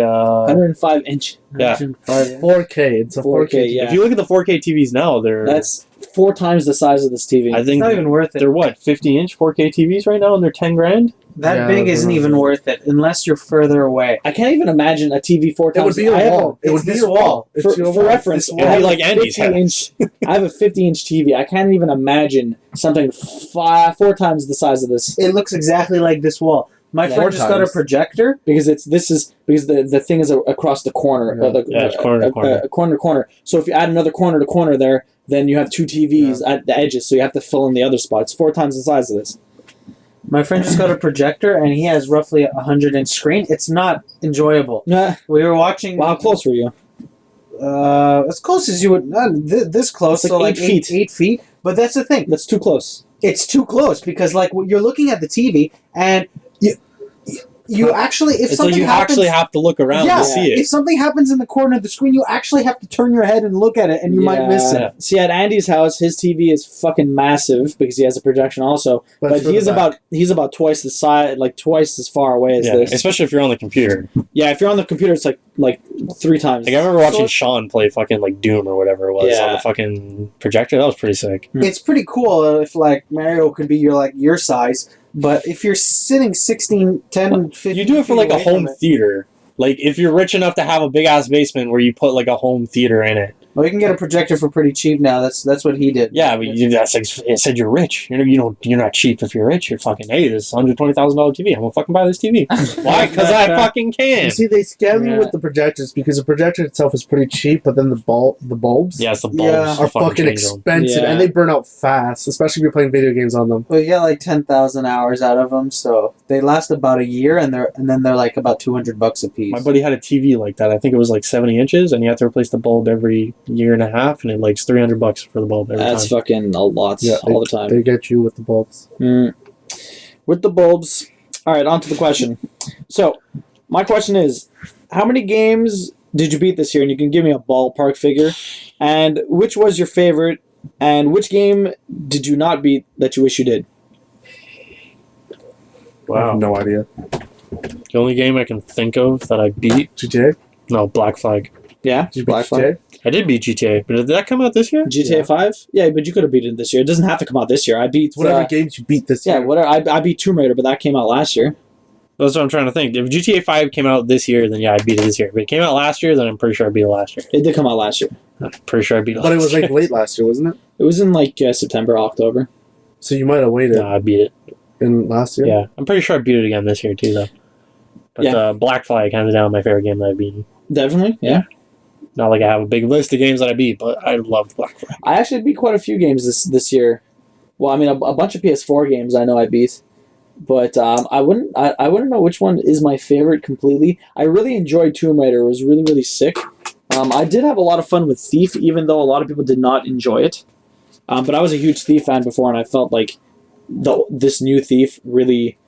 105 inch. Yeah. 105. 4K. It's a 4K. 4K, yeah. If you look at the 4K TVs now, they're That's 4 times the size of this TV. I It's think not even worth it. they're what 50-inch 4K TVs right now, and they're $10,000. That Yeah, big isn't they're- even worth it unless you're further away. I can't even imagine a TV 4 It times. would be your I have wall. It would it's be this your wall. It's For, your for wall. reference, This It'd I be have like a Andy's 50-inch. I have a 50-inch TV. I can't even imagine something 4 times the size of this. It looks exactly like this wall. My Yeah. friend 4 just got a times. projector. Because the thing is across the corner. Yeah. Yeah, it's corner to corner. Corner to corner. So if you add another corner to corner there, then you have 2 TVs at the edges. So you have to fill in the other spots. 4 times the size of this. My friend just got a projector, and he has roughly a 100-inch screen. It's not enjoyable. Nah. We were watching. Well, how close were you? As close as you would. This close, It's like so 8 like feet. 8 feet. But that's the thing. That's too close. It's too close because like you're looking at the TV, and you actually, if It's like something you happens, actually have to look around yeah, to see if it. something happens in the corner of the screen, you actually have to turn your head and look at it, and you might miss Yeah. it. See, at Andy's house, his TV is fucking massive because he has a projection also. But it's further back. he's about twice the size, like twice as far away as Yeah, this. especially if you're on the computer. Yeah, if you're on the computer, it's like 3 times. Like I remember watching So- Sean play fucking like Doom or whatever it was on Yeah. the fucking projector. That was pretty sick. It's pretty cool if like Mario could be your size, but if you're sitting 16, 10, 15 You do it for feet like a away from home it- theater. Like if you're rich enough to have a big ass basement where you put like a home theater in it. Well, you can get a projector for pretty cheap now. That's what he did. Yeah, but that's like it said you're rich. You're not cheap if you're rich. You're fucking this $120,000 TV. I'm gonna fucking buy this TV. Why? Because I fucking can. You see, they scam you Yeah. with the projectors because the projector itself is pretty cheap, but then the bulbs Yeah, it's the bulbs. Yeah. are fucking change them. expensive, Yeah. and they burn out fast, especially if you're playing video games on them. Well, you get like 10,000 hours out of them, so they last about a year, and then they're like about $200 a piece. My buddy had a TV like that. I think it was like 70 inches, and you have to replace the bulb every year and a half, and it like $300 for the bulb every That's time. fucking a lot all the time. They get you with the bulbs. With the bulbs. All right, on to the question. So, my question is, how many games did you beat this year? And you can give me a ballpark figure. And which was your favorite? And which game did you not beat that you wish you did? I have Wow. no idea. The only game I can think of that I beat, GTA? no, Black Flag. Yeah, Did you beat Black Flag? GTA? I did beat GTA, but did that come out this year? GTA Yeah. 5? Yeah, but you could have beaten it this year. It doesn't have to come out this year. I beat Whatever games you beat this Yeah, year. whatever. I beat Tomb Raider, but that came out last year. That's what I'm trying to think. If GTA 5 came out this year, then yeah, I beat it this year. If it came out last year, then I'm pretty sure I beat it last year. It did come out last year. I'm pretty sure I beat it But it last was year. like late last year, wasn't it? It was in like September, October. So you might have waited No, I beat it. in last year. Yeah. I'm pretty sure I beat it again this year, too, though. But Yeah. Black Flag, hands down, my favorite game that I've beaten. Definitely, yeah. Not like I have a big list of games that I beat, but I loved Black Flag. I actually beat quite a few games this year. Well, I mean, a bunch of PS4 games I know I beat, but I wouldn't know which one is my favorite completely. I really enjoyed Tomb Raider. It was really, really sick. I did have a lot of fun with Thief, even though a lot of people did not enjoy it. But I was a huge Thief fan before, and I felt like this new Thief really,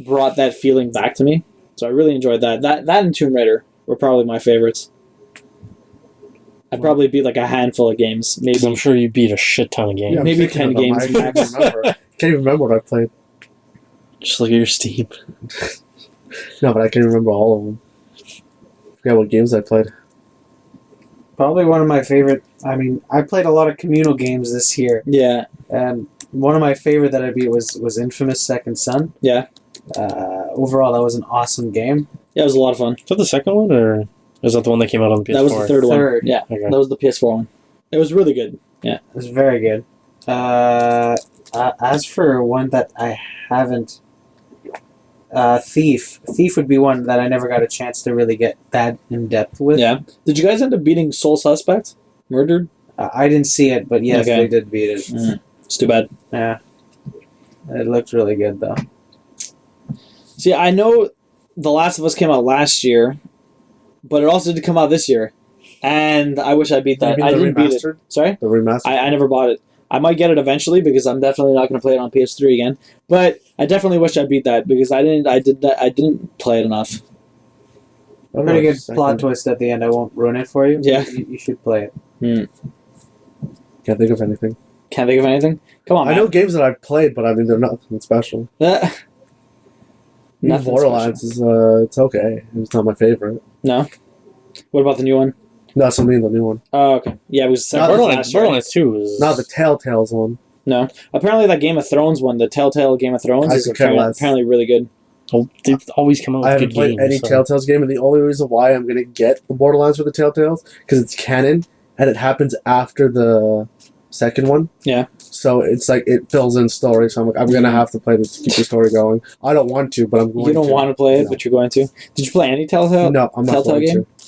brought that feeling back to me. So I really enjoyed that. That and Tomb Raider were probably my favorites. I probably beat like a handful of games, maybe. Because I'm sure you beat a shit ton of games. I'm Maybe thinking 10 of them. games I can't max. remember. Can't even remember what I played. Just look at your Steam. No, but I can't remember all of them. Forget what games I played. Probably one of my favorite. I mean, I played a lot of communal games this year, Yeah, and one of my favorite that I beat was Infamous Second Son. yeah. Overall, that was an awesome game. Yeah, it was a lot of fun. Is that the second one, or is that the one that came out on the PS4? That was the third one. Third. Yeah, Okay. that was the PS4 one. It was really good. It was very good. As for one that I haven't, Thief. Thief would be one that I never got a chance to really get that in depth with. Yeah. Did you guys end up beating Soul Suspect? Murdered? I didn't see it, but yes, Okay. they did beat it. It's too bad. Yeah, it looked really good though. See, I know The Last of Us came out last year, but it also did come out this year. And I wish I beat that. You I mean the didn't beat it. remastered? Sorry? The remastered? I never bought it. I might get it eventually because I'm definitely not going to play it on PS3 again. But I definitely wish I beat that because I didn't play it enough. I don't Pretty know, good plot twist at the end. I won't ruin it for you. Yeah. You should play it. Can't think of anything. Can't think of anything. Come on, I man. know games that I've played, but I mean, they're nothing special. Nothing Borderlands is, it's okay. It's not my favorite. No. What about the new one? No, that's what I mean, the new one. Oh, okay. Yeah, it was Not Borderlands 2 was... Not the Telltales one. No. Apparently that Game of Thrones one, the Telltale Game of Thrones, I is could care less. apparently really good. Oh, they always come out I with haven't good played games. any so- Telltales game, and the only reason why I'm going to get the Borderlands for the Telltales, because it's canon, and it happens after the second one. Yeah. So it's like, it fills in story, so I'm like, I'm going to have to play this to keep the story going. I don't want to, but I'm going to. You don't want to play it, No. but you're going to. Did you play any Telltale? No, I'm not Telltale going game? to.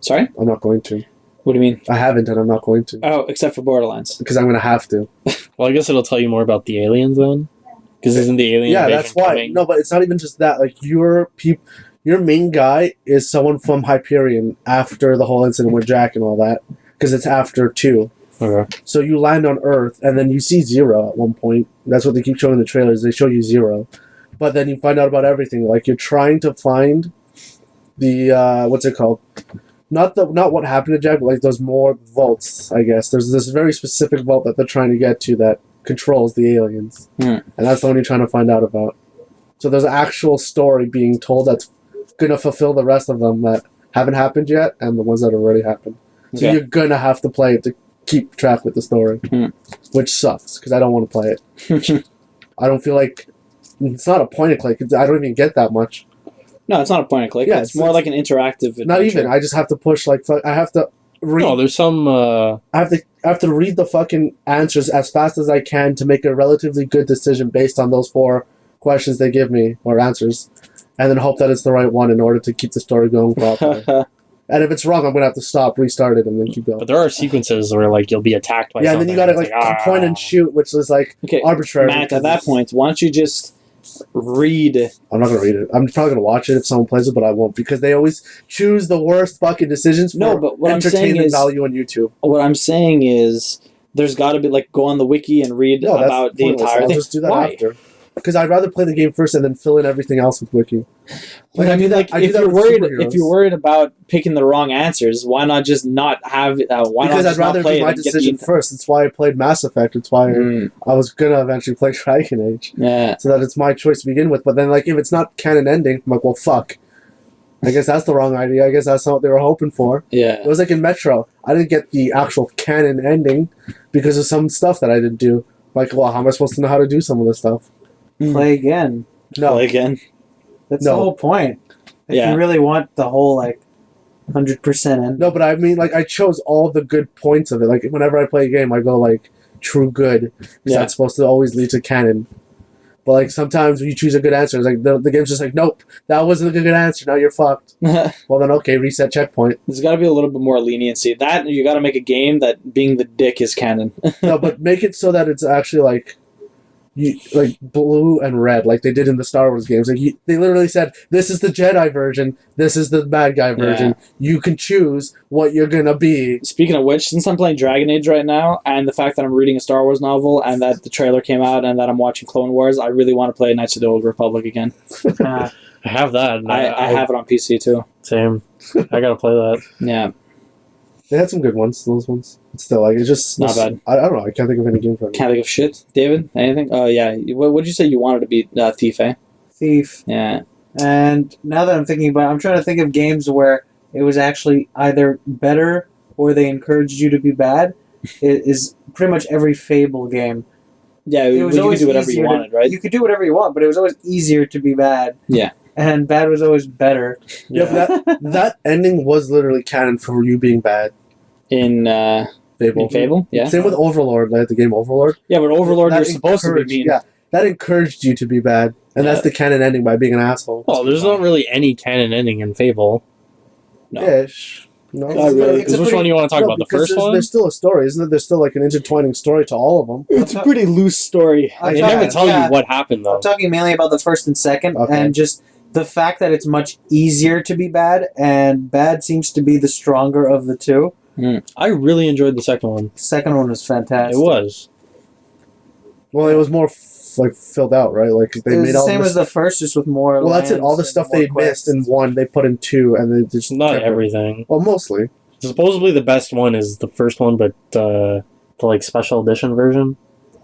Sorry? I'm not going to. What do you mean? I haven't, and I'm not going to. Oh, except for Borderlands. Because I'm going to have to. Well, I guess it'll tell you more about the aliens then. Because isn't the alien Yeah, invasion that's why. coming? No, but it's not even just that. Like, your main guy is someone from Hyperion after the whole incident with Jack and all that. Because it's after 2. Okay. So you land on Earth, and then you see Zero at one point. That's what they keep showing in the trailers. They show you Zero. but then you find out about everything. Like you're trying to find the what's it called? Not what happened to Jack, but like those more vaults. I guess there's this very specific vault that they're trying to get to that controls the aliens, and that's the one you're trying to find out about. So there's an actual story being told that's gonna fulfill the rest of them that haven't happened yet, and the ones that already happened. So you're gonna have to play it to keep track with the story, which sucks because I don't want to play it. I don't feel like it's not a point and click. I don't even get that much. No, it's not a point and click. Yeah, it's more like an interactive adventure. Not even. I just have to push like I have to read. No, there's some. I have to read the fucking answers as fast as I can to make a relatively good decision based on those 4 questions they give me or answers, and then hope that it's the right one in order to keep the story going properly. And if it's wrong, I'm gonna have to stop, restart it, and then keep going. But there are sequences where like you'll be attacked by. Yeah, and then you gotta something. like point and shoot, which is like arbitrary. Matt, at that point, why don't you just read? I'm not gonna read it. I'm probably gonna watch it if someone plays it, but I won't because they always choose the worst fucking decisions for but what I'm saying entertainment is, value on YouTube. What I'm saying is, there's got to be like go on the wiki and read No, that's about the pointless. entire I'll thing. just do that Why? after. Because I'd rather play the game first and then fill in everything else with wiki. Like, I mean, like if you're worried about picking the wrong answers, why not just not have? Why because not I'd just rather not play do it my and get decision the first. It's why I played Mass Effect. It's why I was gonna eventually play Dragon Age. Yeah. So that it's my choice to begin with. But then, like, if it's not canon ending, I'm like, well, fuck. I guess that's the wrong idea. I guess that's not what they were hoping for. Yeah. It was like in Metro. I didn't get the actual canon ending because of some stuff that I didn't do. Like, well, how am I supposed to know how to do some of this stuff? Play again. No. Play again. That's No. the whole point. If Yeah. you really want the whole, like, 100% end. No, but I mean, like, I chose all the good points of it. Like, whenever I play a game, I go, like, true good. Because Yeah. that's supposed to always lead to canon. But, like, sometimes when you choose a good answer, it's like, the game's just like, nope, that wasn't a good answer, now you're fucked. Well, then, okay, reset checkpoint. There's got to be a little bit more leniency. That you got to make a game that being the dick is canon. No, but make it so that it's actually, like, like blue and red, like they did in the Star Wars games. Like they literally said, "This is the Jedi version. This is the bad guy version. You can choose what you're gonna be." Speaking of which, since I'm playing Dragon Age right now, and the fact that I'm reading a Star Wars novel, and that the trailer came out, and that I'm watching Clone Wars, I really want to play Knights of the Old Republic again. I have that. And I have it on PC too. Same. I gotta play that. Yeah. They had some good ones. Those ones. But still, like it's just Not bad. I don't know. I can't think of any game for it. Can't think of shit. David, anything? Oh yeah. What did you say you wanted to be Thief? Eh? Thief. Yeah. And now that I'm thinking about it, I'm trying to think of games where it was actually either better or they encouraged you to be bad. It is pretty much every Fable game. Yeah, It was you could always do whatever you easier wanted, right? You could do whatever you want, but it was always easier to be bad. Yeah. And bad was always better. Yeah, but that ending was literally canon for you being bad. In Fable, yeah. Same with Overlord, like the game Overlord. Yeah, but Overlord, That you're supposed to be encouraged- mean. Yeah, that encouraged you to be bad, and that's the canon ending by being an asshole. Well, there's not really any canon ending in Fable. No. Ish. No, Not really. It's a Which pretty- one do you want to talk No, about? The because first one? There's still a story, isn't it? There's still like an intertwining story to all of them. It's a pretty loose story. I'm They talking- never tell yeah. you what happened, though. I'm talking mainly about the first and second, Okay. and just the fact that it's much easier to be bad, and bad seems to be the stronger of the two. I really enjoyed the second one. The second one was fantastic. It was. Well, it was more like filled out, right? Like they It was made the all same the as the first, just with more. well, that's it. All the lands stuff and they more missed in quests. one, they put in two, and they just Not kept it. everything. Well, mostly. Supposedly the best one is the first one, but the like special edition version.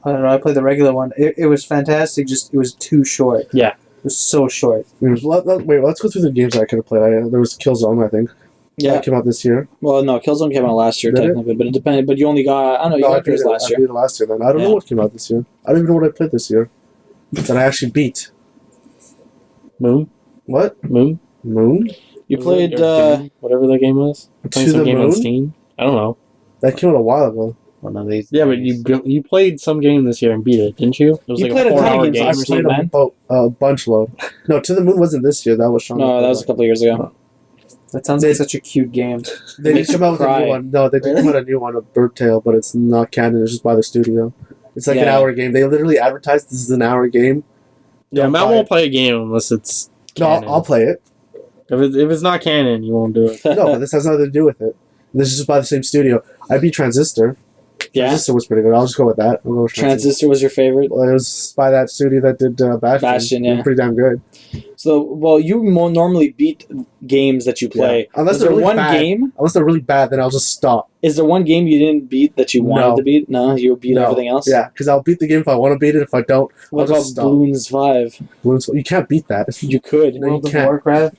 I don't know. I played the regular one. It was fantastic. Just it was too short. Yeah. It was so short. Wait, let's go through the games I could have played. There was Killzone, I think. Yeah. That came out this year. Well, no, Killzone came out last year Did it? technically, but it depended. But you only got I don't know. You No, I got yours beat it. last I year. beat it last year. Then I don't Yeah. know what came out this year. I don't even know what I played this year. That I actually beat. Moon? What? Moon? Moon? You Was played. it? Or Doom? Whatever the game was. Playing To some the game on Moon? Steam. I don't know. That came out a while ago. One of these. Yeah, but you played some game this year and beat it, didn't you? It was You like played a a ton of 4-hour games game. I on Steam, played man. a bunch load. No, To the Moon wasn't this year. That was Sean. No, that was a couple of years ago. That sounds like such a cute game. They did come out with a Cry. new one. No, they did come out with a new one, a Bird Tale, but it's not canon. It's just by the studio. It's like an Yeah. hour game. They literally advertised this is an hour game. Yeah, Don't Matt buy won't it. play a game unless it's No, canon. I'll play it. If it's not canon, you won't do it. No, but this has nothing to do with it. This is just by the same studio. I beat Transistor. Yeah. Transistor was pretty good. I'll just go with that. I'll go with Transistor was your favorite. Well, it was by that studio that did Bastion. Bastion, They were yeah. pretty damn good. So, well, you normally beat games that you play. Yeah. Unless Is they're there really one bad. game? Unless they're really bad, then I'll just stop. Is there one game you didn't beat that you wanted No. to beat? No, you beat No. everything else. Yeah, because I'll beat the game if I want to beat it. If I don't, What I'll about just stop. Bloons 5? You can't beat that. You could. No, you World of can't. Warcraft.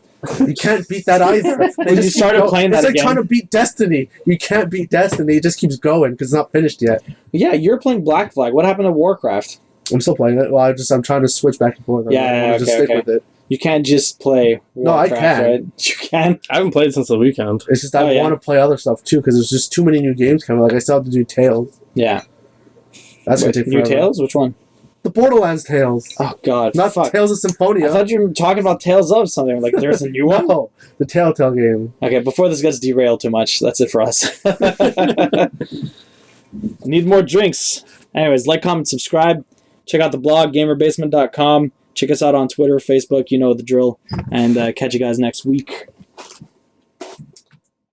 You can't beat that either. They When you just started keep going. playing that it's like again. trying to beat Destiny. You can't beat Destiny. It just keeps going because it's not finished yet. Yeah, you're playing Black Flag. What happened to Warcraft? I'm still playing it. Well, I'm trying to switch back and forth. Yeah, I'm just okay, stick with it. You can't just play No, I Warcraft, can. right? You can. I haven't played since the weekend. It's just Oh, I yeah. want to play other stuff too because there's just too many new games coming. Like I still have to do Tales. Yeah. That's gonna take New forever. Tales? Which one? The Borderlands Tales, Oh, God. not fuck. Tales of Symphonia. I thought you were talking about Tales of something. Like, there's a new one? No, the Telltale game. Okay, before this gets derailed too much, that's it for us. Need more drinks. Anyways, like, comment, subscribe. Check out the blog, gamerbasement.com. Check us out on Twitter, Facebook, you know the drill. And catch you guys next week.